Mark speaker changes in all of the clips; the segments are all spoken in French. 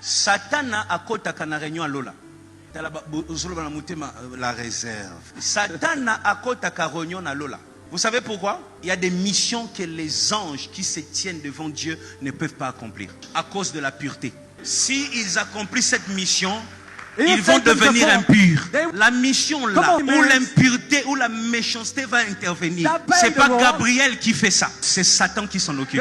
Speaker 1: Satana akotaka na réunion alola. La réserve. Satana akotaka réunion alola. Vous savez pourquoi? Il y a des missions que les anges qui se tiennent devant Dieu ne peuvent pas accomplir à cause de la pureté. S'ils accomplissent cette mission, ils vont devenir impurs. La mission là, où l'impureté, où la méchanceté va intervenir, c'est pas Gabriel qui fait ça, c'est Satan qui s'en occupe.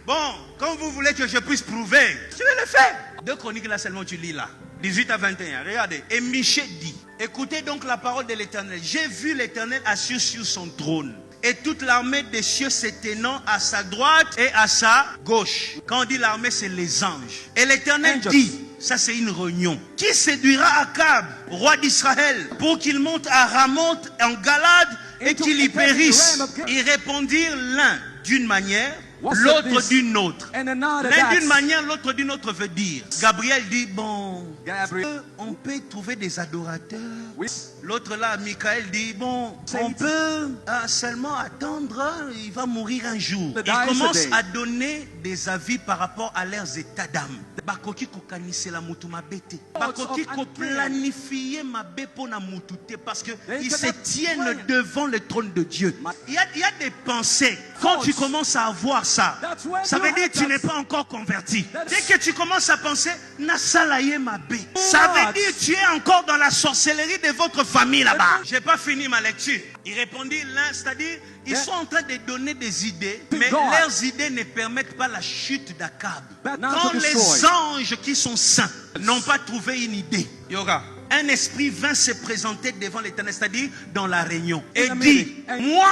Speaker 1: Bon, quand vous voulez que je puisse prouver, je vais le faire. 2 Chroniques là seulement tu lis là, 18 à 21, regardez. Et Michée dit, écoutez donc la parole de l'Éternel. J'ai vu l'Éternel assis sur son trône, et toute l'armée des cieux s'éteignant à sa droite et à sa gauche. Quand on dit l'armée, c'est les anges. Et l'Éternel dit, ça c'est une réunion, qui séduira Akab, roi d'Israël, pour qu'il monte à Ramoth en Galade et qu'il y périsse. Ils répondirent l'un d'une manière, l'autre d'une autre. L'un d'une manière, l'autre d'une autre veut dire. Gabriel dit, bon, on peut trouver des adorateurs. L'autre là, Michael dit, bon, on peut seulement attendre, il va mourir un jour. Il commence à donner des avis par rapport à leurs états d'âme. Bakoki ko kanisela mutu mabete. Bakoki ko planifier mabe pona mutute parce que ils se tiennent devant le trône de Dieu. Il y a des pensées. Quand tu commences à avoir ça, ça veut dire que tu n'es pas encore converti. Dès que tu commences à penser nasalaye mabe, ça veut dire que tu es encore dans la sorcellerie de votre famille là-bas. J'ai pas fini ma lecture. Il répondit l'un, c'est-à-dire ils sont en train de donner des idées, mais leurs idées ne permettent pas la chute d'Akab. Quand les anges qui sont saints n'ont pas trouvé une idée, un esprit vint se présenter devant l'Éternel, c'est-à-dire dans la réunion, et dit, moi,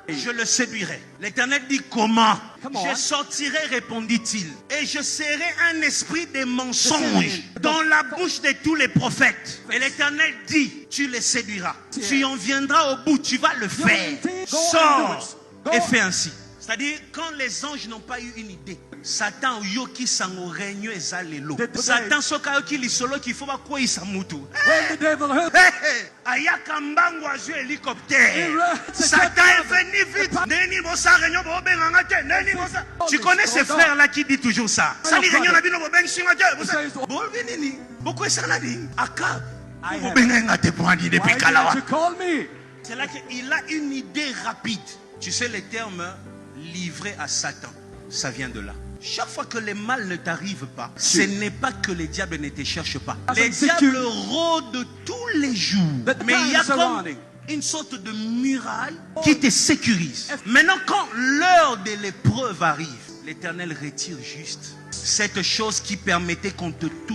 Speaker 1: je le séduirai. L'Éternel dit, comment? Je sortirai, répondit-il, et je serai un esprit de mensonge dans la bouche de tous les prophètes. Et l'Éternel dit, tu les séduiras. Tu en viendras au bout, tu vas le faire. Sors et fais ainsi. C'est-à-dire, quand les anges n'ont pas eu une idée, Satan yoki sango règne ezalelo. Satan soka yoki lisolo ki faut pas quoi il samutu. Ayaka mbango azu hélicoptère. Satan est venu vite. Neni bosa réunion bo benganga te. Neni bosa. Tu connais ces frères là qui dit toujours ça. Sali réunion na bino bo beng singa te. Bo vinini. Pourquoi ça n'a dit? Akab. Bo benganga te pour dire depuis Kalawa. C'est là qu'il a une idée rapide. Tu sais les termes livré à Satan, ça vient de là. Chaque fois que le mal ne t'arrive pas, ce n'est pas que les diables ne te cherchent pas. Les diables rôdent tous les jours. Mais il y a comme une sorte de muraille qui te sécurise. Maintenant, quand l'heure de l'épreuve arrive, l'Éternel retire juste cette chose qui permettait qu'on te touche.